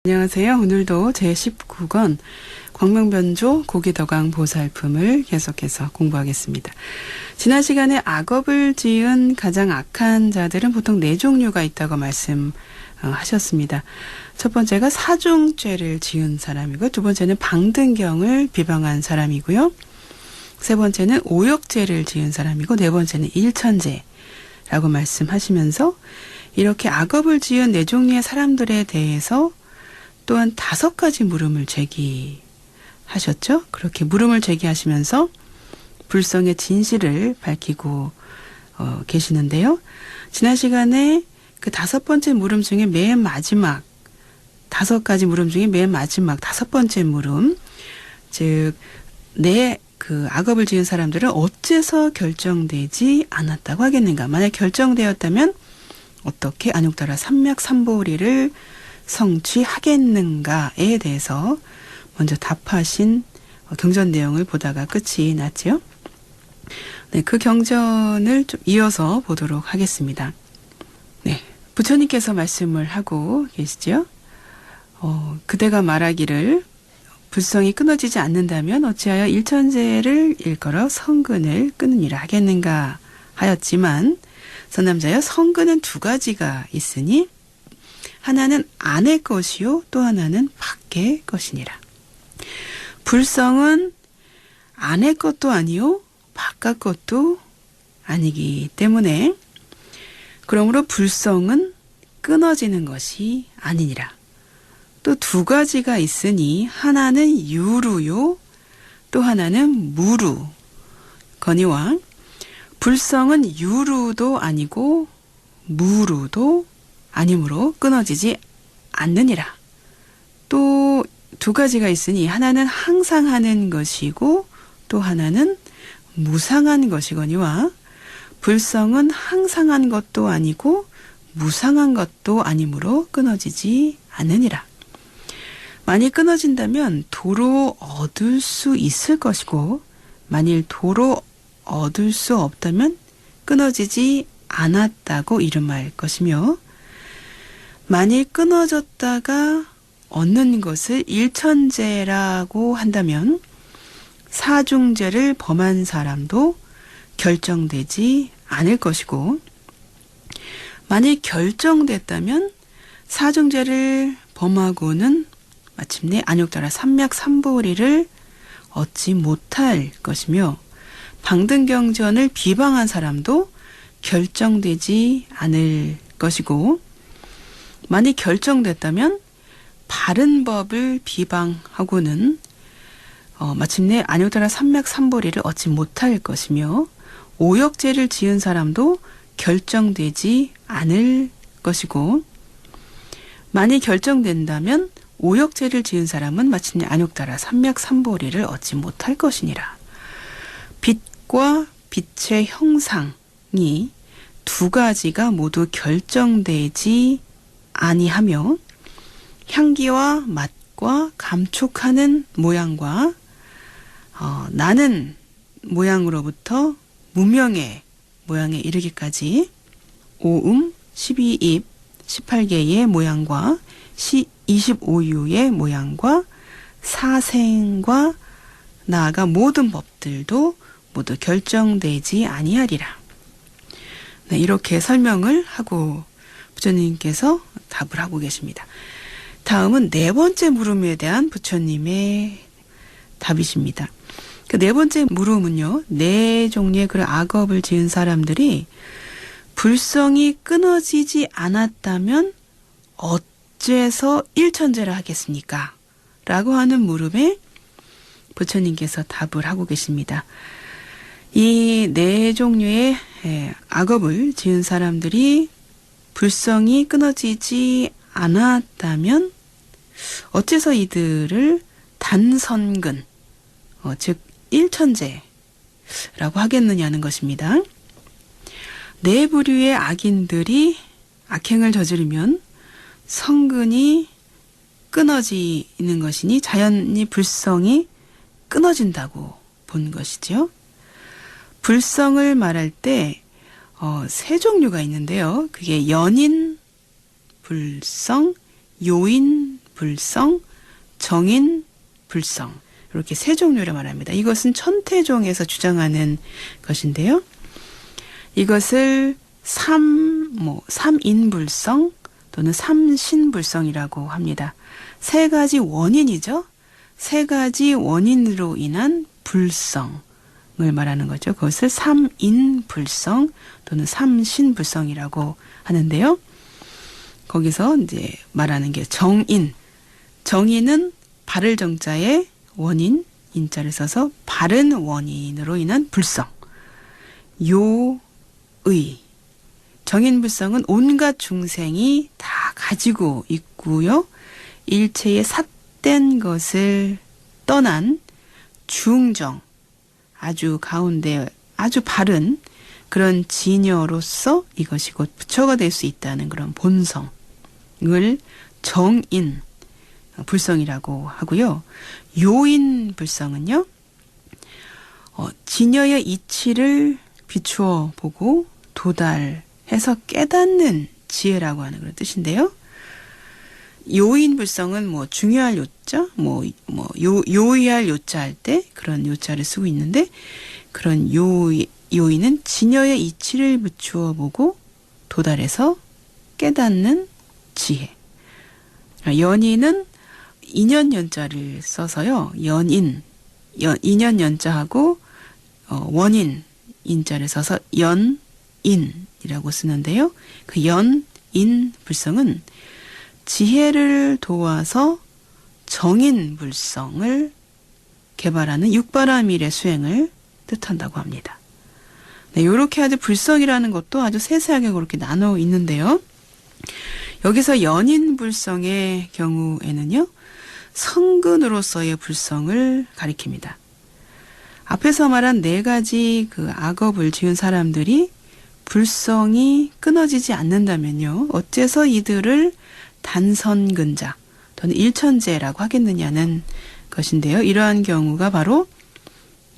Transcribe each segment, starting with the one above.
안녕하세요. 오늘도 제19권 광명변조 고기더강 보살품을 계속해서 공부하겠습니다. 지난 시간에 악업을 지은 가장 악한 자들은 보통 4종류가 있다고 말씀하셨습니다. 첫 번째가 사중죄를 지은 사람이고, 두 번째는 방등경을 비방한 사람이고요. 세 번째는 오역죄를 지은 사람이고, 네 번째는 일천죄라고 말씀하시면서 이렇게 악업을 지은 4종류의 사람들에 대해서 또한 5가지 물음을 제기하셨죠. 그렇게 물음을 제기하시면서 불성의 진실을 밝히고 계시는데요. 지난 시간에 그 5번째 물음 중에 맨 마지막 5가지 물음 중에 맨 마지막 5번째 물음, 즉 그 악업을 지은 사람들은 어째서 결정되지 않았다고 하겠는가. 만약 결정되었다면 어떻게 안욕따라 삼맥삼보리를 성취하겠는가에 대해서 먼저 답하신 경전 내용을 보다가 끝이 났죠. 네, 그 경전을 좀 이어서 보도록 하겠습니다. 네, 부처님께서 말씀을 하고 계시죠. 그대가 말하기를 불성이 끊어지지 않는다면 어찌하여 일천제를 일컬어 성근을 끊으니라 하겠는가 하였지만, 선남자여, 성근은 2가지가 있으니 하나는 안의 것이요 또 하나는 밖의 것이니라. 불성은 안의 것도 아니요 바깥 것도 아니기 때문에, 그러므로 불성은 끊어지는 것이 아니니라. 또 2가지가 있으니 하나는 유루요 또 하나는 무루 거니와, 불성은 유루도 아니고 무루도 아니므로 끊어지지 않느니라. 또 2가지가 있으니 하나는 항상 하는 것이고 또 하나는 무상한 것이거니와, 불성은 항상한 것도 아니고 무상한 것도 아니므로 끊어지지 않느니라. 만일 끊어진다면 도로 얻을 수 있을 것이고, 만일 도로 얻을 수 없다면 끊어지지 않았다고 이름할 것이며, 만일 끊어졌다가 얻는 것을 일천제라고 한다면 사중제를 범한 사람도 결정되지 않을 것이고, 만일 결정됐다면 사중제를 범하고는 마침내 안욕따라 삼맥삼보리를 얻지 못할 것이며, 방등경전을 비방한 사람도 결정되지 않을 것이고, 만일 결정됐다면 바른 법을 비방하고는 마침내 안욕따라 삼맥삼보리를 얻지 못할 것이며, 오역죄를 지은 사람도 결정되지 않을 것이고, 만일 결정된다면 오역죄를 지은 사람은 마침내 안욕따라 삼맥삼보리를 얻지 못할 것이니라. 빛과 빛의 형상이 2가지가 모두 결정되지 아니하며, 향기와 맛과 감촉하는 모양과 나는 모양으로부터 무명의 모양에 이르기까지 5음, 12입, 18개의 모양과 25유의 모양과 사생과 나아가 모든 법들도 모두 결정되지 아니하리라. 네, 이렇게 설명을 하고 부처님께서 답을 하고 계십니다. 다음은 4번째 물음에 대한 부처님의 답이십니다. 그 4번째 물음은요, 4종류의 그런 악업을 지은 사람들이 불성이 끊어지지 않았다면 어째서 일천제를 하겠습니까? 라고 하는 물음에 부처님께서 답을 하고 계십니다. 이 4종류의 악업을 지은 사람들이 불성이 끊어지지 않았다면 어째서 이들을 단선근, 즉 일천제라고 하겠느냐는 것입니다. 4부류의 악인들이 악행을 저지르면 성근이 끊어지는 것이니 자연히 불성이 끊어진다고 본 것이죠. 불성을 말할 때 3종류가 있는데요. 그게 연인 불성, 요인 불성, 정인, 불성. 이렇게 세 종류를 말합니다. 이것은 천태종에서 주장하는 것인데요. 이것을 삼인불성 또는 삼신불성이라고 합니다. 세 가지 원인이죠. 세 가지 원인으로 인한 불성을 말하는 거죠. 그것을 삼인불성 또는 삼신불성이라고 하는데요. 거기서 이제 말하는 게 정인. 정인은 바를 정자에 원인, 인자를 써서 바른 원인으로 인한 불성. 요의. 정인불성은 온갖 중생이 다 가지고 있고요. 일체의 삿된 것을 떠난 중정, 아주 가운데 아주 바른 그런 지녀로서 이것이 곧 부처가 될 수 있다는 그런 본성을 정인 불성이라고 하고요. 요인 불성은요. 지녀의 이치를 비추어 보고 도달해서 깨닫는 지혜라고 하는 그런 뜻인데요. 요인 불성은 중요할 요자, 요의할 요자 할 때 그런 요자를 쓰고 있는데 그런 요인은 지녀의 이치를 비추어 보고 도달해서 깨닫는 지혜. 연인은 인연 연자를 써서요. 인연 연자하고 원인 인자를 써서 연인이라고 쓰는데요. 그 연인 불성은 지혜를 도와서 정인불성을 개발하는 육바라밀의 수행을 뜻한다고 합니다. 네, 이렇게 아주 불성이라는 것도 아주 세세하게 그렇게 나눠 있는데요. 여기서 연인불성의 경우에는요. 성근으로서의 불성을 가리킵니다. 앞에서 말한 네 가지 그 악업을 지은 사람들이 불성이 끊어지지 않는다면요. 어째서 이들을 단선근자 또는 일천제라고 하겠느냐는 것인데요. 이러한 경우가 바로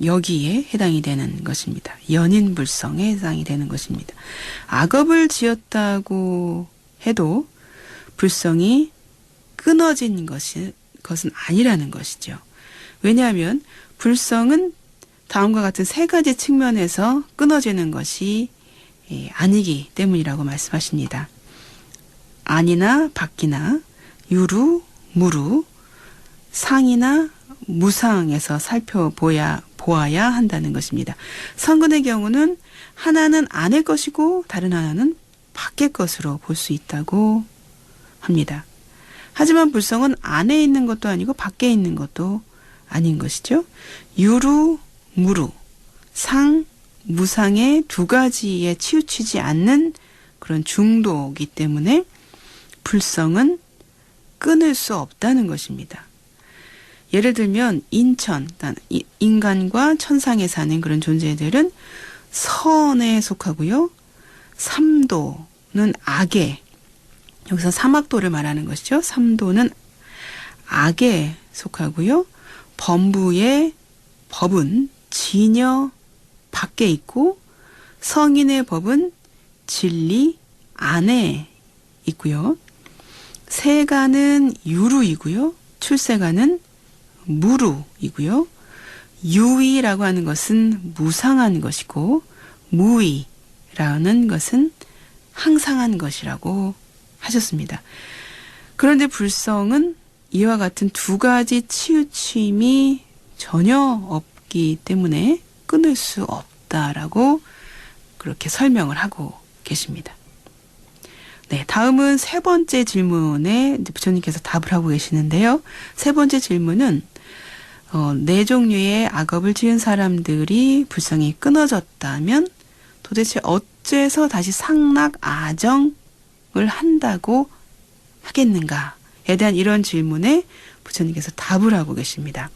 여기에 해당이 되는 것입니다. 연인불성에 해당이 되는 것입니다. 악업을 지었다고 해도 불성이 끊어진 것은 아니라는 것이죠. 왜냐하면 불성은 다음과 같은 세 가지 측면에서 끊어지는 것이 아니기 때문이라고 말씀하십니다. 안이나 밖이나 유루, 무루, 상이나 무상에서 살펴보아야 한다는 것입니다. 성근의 경우는 하나는 안의 것이고 다른 하나는 밖의 것으로 볼 수 있다고 합니다. 하지만 불성은 안에 있는 것도 아니고 밖에 있는 것도 아닌 것이죠. 유루, 무루, 상, 무상의 두 가지에 치우치지 않는 그런 중도이기 때문에 불성은 끊을 수 없다는 것입니다. 예를 들면 인간과 천상에 사는 그런 존재들은 선에 속하고요. 삼도는 악에, 여기서 삼악도를 말하는 것이죠. 삼도는 악에 속하고요. 범부의 법은 진여 밖에 있고 성인의 법은 진리 안에 있고요. 세가는 유루이고요. 출세가는 무루이고요. 유의라고 하는 것은 무상한 것이고 무의라는 것은 항상한 것이라고 하셨습니다. 그런데 불성은 이와 같은 두 가지 치우침이 전혀 없기 때문에 끊을 수 없다라고 그렇게 설명을 하고 계십니다. 네, 다음은 세 번째 질문에 부처님께서 답을 하고 계시는데요. 세 번째 질문은 네 종류의 악업을 지은 사람들이 불성이 끊어졌다면 도대체 어째서 다시 상락 아정을 한다고 하겠는가에 대한 이런 질문에 부처님께서 답을 하고 계십니다.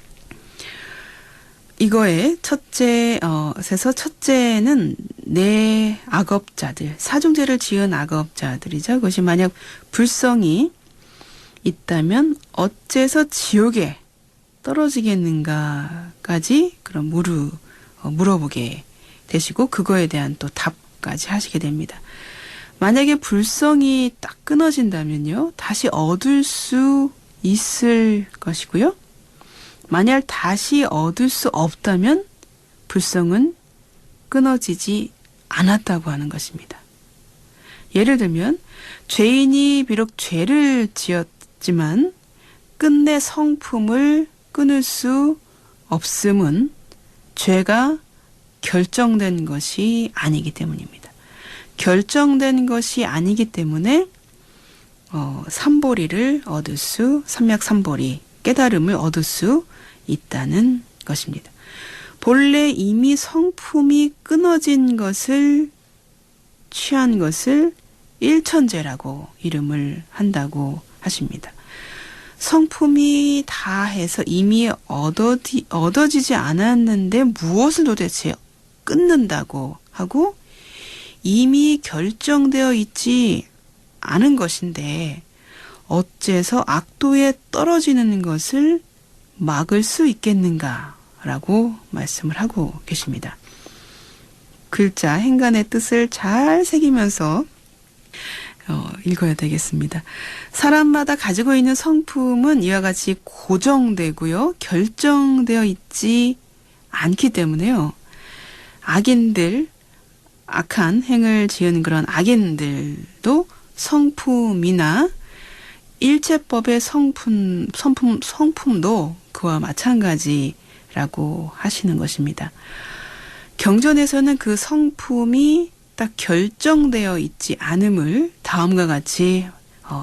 이거의 첫째는 네 악업자들, 사중죄를 지은 악업자들이죠. 그것이 만약 불성이 있다면 어째서 지옥에 떨어지겠는가까지 그런 물어보게 되시고 그거에 대한 또 답까지 하시게 됩니다. 만약에 불성이 딱 끊어진다면요. 다시 얻을 수 있을 것이고요. 만약 다시 얻을 수 없다면 불성은 끊어지지 않았다고 하는 것입니다. 예를 들면 죄인이 비록 죄를 지었지만 끝내 성품을 끊을 수 없음은 죄가 결정된 것이 아니기 때문입니다. 결정된 것이 아니기 때문에 삼보리를 얻을 수, 삼맥삼보리, 깨달음을 얻을 수 있다는 것입니다. 본래 이미 성품이 끊어진 것을 취한 것을 일천재라고 이름을 한다고 하십니다. 성품이 다해서 이미 얻어지지 않았는데 무엇을 도대체 끊는다고 하고 이미 결정되어 있지 않은 것인데 어째서 악도에 떨어지는 것을 막을 수 있겠는가라고 말씀을 하고 계십니다. 글자 행간의 뜻을 잘 새기면서 읽어야 되겠습니다. 사람마다 가지고 있는 성품은 이와 같이 고정되고요. 결정되어 있지 않기 때문에요. 악인들, 악한 행을 지은 그런 악인들도 성품이나 일체법의 성품도 그와 마찬가지라고 하시는 것입니다. 경전에서는 그 성품이 딱 결정되어 있지 않음을 다음과 같이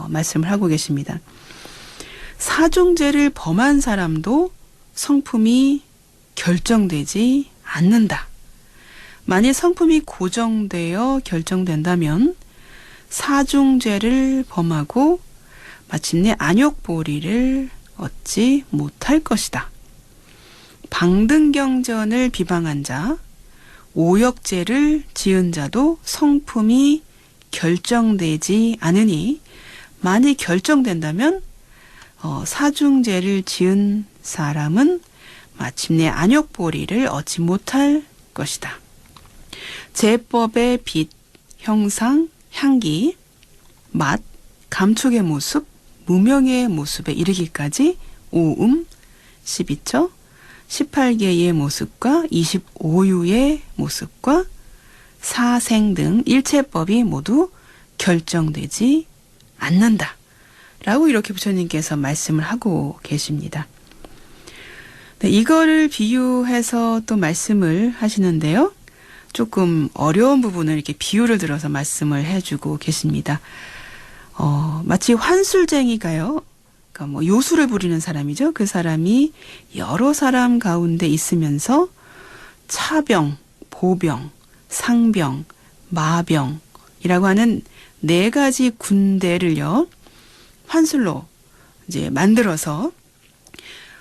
말씀을 하고 계십니다. 사중죄를 범한 사람도 성품이 결정되지 않는다. 만일 성품이 고정되어 결정된다면 사중죄를 범하고 마침내 안욕보리를 얻지 못할 것이다. 방등경전을 비방한 자, 오역죄를 지은 자도 성품이 결정되지 않으니 만일 결정된다면 사중죄를 지은 사람은 마침내 안욕보리를 얻지 못할 것이다. 제법의 빛, 형상, 향기, 맛, 감촉의 모습, 무명의 모습에 이르기까지 오음, 12처, 18개의 모습과 25유의 모습과 사생 등 일체법이 모두 결정되지 않는다. 라고 이렇게 부처님께서 말씀을 하고 계십니다. 네, 이거를 비유해서 또 말씀을 하시는데요. 조금 어려운 부분을 이렇게 비유를 들어서 말씀을 해주고 계십니다. 마치 환술쟁이가요. 그러니까 요술을 부리는 사람이죠. 그 사람이 여러 사람 가운데 있으면서 차병, 보병, 상병, 마병이라고 하는 4가지 군대를요. 환술로 이제 만들어서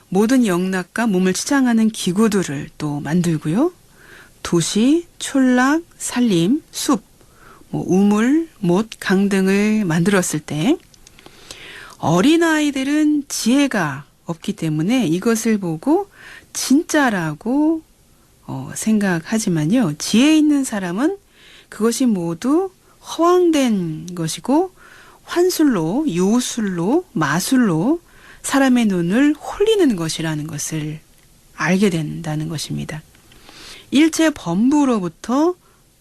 모든 영락과 몸을 치장하는 기구들을 또 만들고요. 도시, 촌락, 산림, 숲, 우물, 못, 강 등을 만들었을 때 어린아이들은 지혜가 없기 때문에 이것을 보고 진짜라고 생각하지만요. 지혜 있는 사람은 그것이 모두 허황된 것이고 환술로, 요술로, 마술로 사람의 눈을 홀리는 것이라는 것을 알게 된다는 것입니다. 일체 범부로부터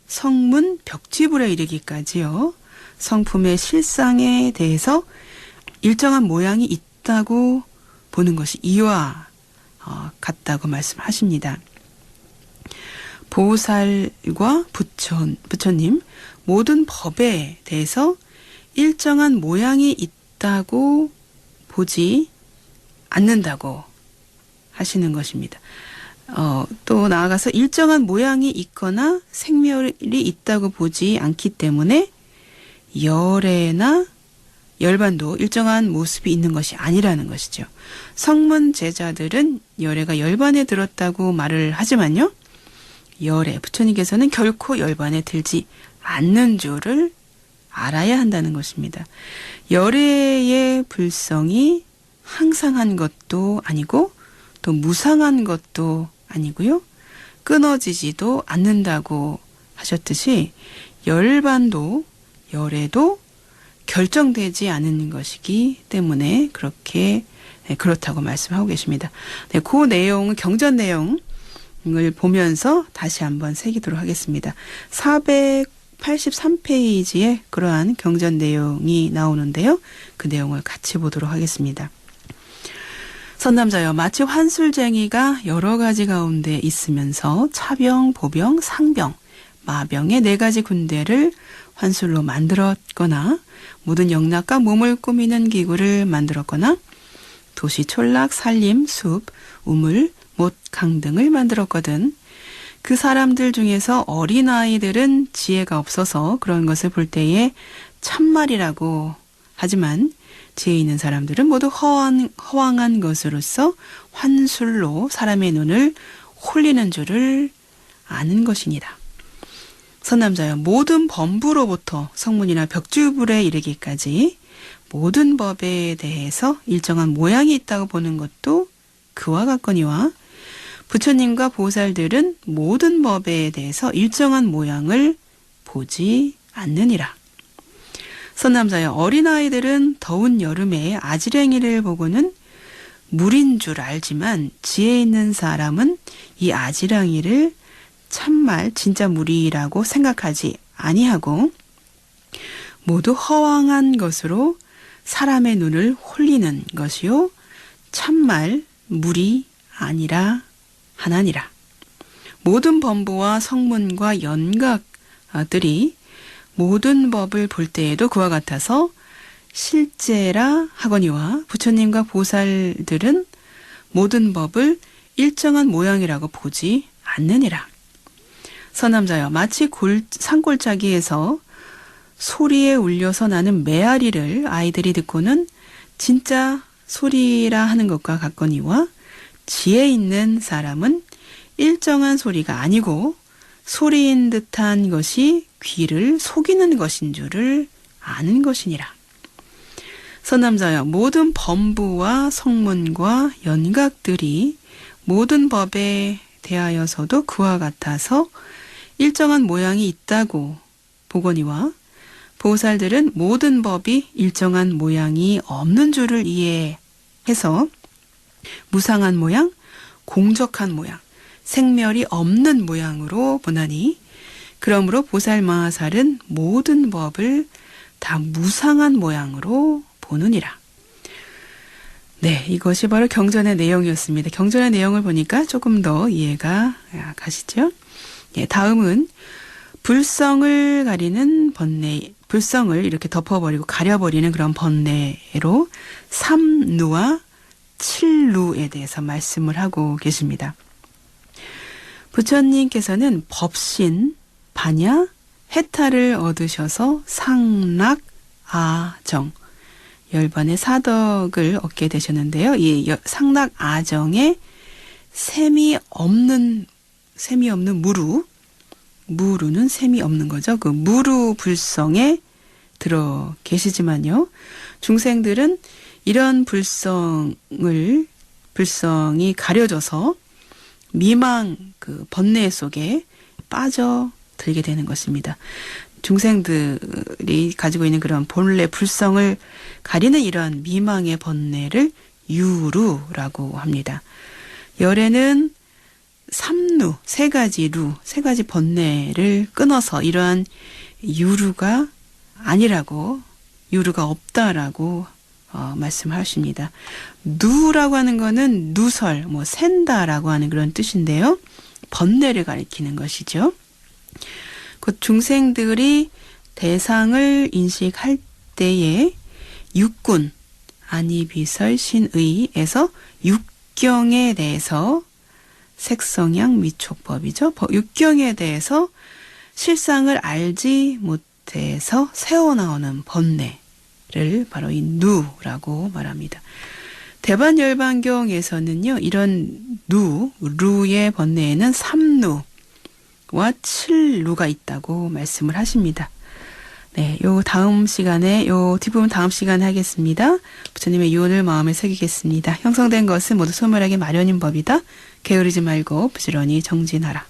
성문 벽지불에 이르기까지요. 성품의 실상에 대해서 일정한 모양이 있다고 보는 것이 이와 같다고 말씀하십니다. 보살과 부처님 모든 법에 대해서 일정한 모양이 있다고 보지 않는다고 하시는 것입니다. 또 나아가서 일정한 모양이 있거나 생멸이 있다고 보지 않기 때문에 열애나 열반도 일정한 모습이 있는 것이 아니라는 것이죠. 성문 제자들은 열애가 열반에 들었다고 말을 하지만요. 열애, 부처님께서는 결코 열반에 들지 않는 줄을 알아야 한다는 것입니다. 열애의 불성이 항상한 것도 아니고 또 무상한 것도 아니고요. 끊어지지도 않는다고 하셨듯이 열반도 열애도 결정되지 않은 것이기 때문에 그렇게 네, 그렇다고 말씀하고 계십니다. 네, 그 내용은 경전 내용을 보면서 다시 한번 새기도록 하겠습니다. 483페이지에 그러한 경전 내용이 나오는데요. 그 내용을 같이 보도록 하겠습니다. 선남자여, 마치 환술쟁이가 여러 가지 가운데 있으면서 차병, 보병, 상병, 마병의 4가지 군대를 환술로 만들었거나 모든 영락과 몸을 꾸미는 기구를 만들었거나 도시, 촌락, 산림, 숲, 우물, 못, 강 등을 만들었거든. 그 사람들 중에서 어린아이들은 지혜가 없어서 그런 것을 볼 때에 참말이라고 하지만 지혜 있는 사람들은 모두 허황한 것으로서 환술로 사람의 눈을 홀리는 줄을 아는 것이니라. 선남자여, 모든 범부로부터 성문이나 벽주불에 이르기까지 모든 법에 대해서 일정한 모양이 있다고 보는 것도 그와 같거니와 부처님과 보살들은 모든 법에 대해서 일정한 모양을 보지 않느니라. 선남자여, 어린아이들은 더운 여름에 아지랭이를 보고는 물인 줄 알지만 지혜 있는 사람은 이 아지랭이를 참말 진짜 물이라고 생각하지 아니하고 모두 허황한 것으로 사람의 눈을 홀리는 것이요 참말 물이 아니라 하나니라. 모든 범부와 성문과 연각들이 모든 법을 볼 때에도 그와 같아서 실제라 하거니와 부처님과 보살들은 모든 법을 일정한 모양이라고 보지 않느니라. 선남자여, 마치 산골짜기에서 소리에 울려서 나는 메아리를 아이들이 듣고는 진짜 소리라 하는 것과 같거니와 지혜 있는 사람은 일정한 소리가 아니고 소리인 듯한 것이 귀를 속이는 것인 줄을 아는 것이니라. 선남자여, 모든 범부와 성문과 연각들이 모든 법에 대하여서도 그와 같아서 일정한 모양이 있다고 보거니와 보살들은 모든 법이 일정한 모양이 없는 줄을 이해해서 무상한 모양, 공적한 모양, 생멸이 없는 모양으로 보나니 그러므로 보살 마하살은 모든 법을 다 무상한 모양으로 보느니라. 네, 이것이 바로 경전의 내용이었습니다. 경전의 내용을 보니까 조금 더 이해가 가시죠? 예, 다음은 불성을 가리는 번뇌, 불성을 이렇게 덮어버리고 가려버리는 그런 번뇌로 3누와 7누에 대해서 말씀을 하고 계십니다. 부처님께서는 법신, 반야, 해탈을 얻으셔서 상락, 아정 10번의 사덕을 얻게 되셨는데요. 이 상락 아정에 셈이 없는 무루는 셈이 없는 거죠. 그 무루 불성에 들어 계시지만요. 중생들은 이런 불성이 가려져서 미망 그 번뇌 속에 빠져들게 되는 것입니다. 중생들이 가지고 있는 그런 본래 불성을 가리는 이러한 미망의 번뇌를 유루라고 합니다. 열에는 3루, 3가지 세 가지 번뇌를 끊어서 이러한 유루가 아니라고, 유루가 없다라고 말씀하십니다. 누라고 하는 거는 누설, 샌다라고 하는 그런 뜻인데요. 번뇌를 가리키는 것이죠. 곧 중생들이 대상을 인식할 때에 육군, 안이비설, 신의에서 육경에 대해서 색성양 미촉법이죠. 육경에 대해서 실상을 알지 못해서 새어나오는 번뇌를 바로 이 누라고 말합니다. 대반열반경에서는요, 이런 루의 번뇌에는 3누와 7누가 있다고 말씀을 하십니다. 네, 요 뒷부분 다음 시간에 하겠습니다. 부처님의 유언을 마음에 새기겠습니다. 형성된 것은 모두 소멸하기 마련인 법이다. 게으르지 말고 부지런히 정진하라.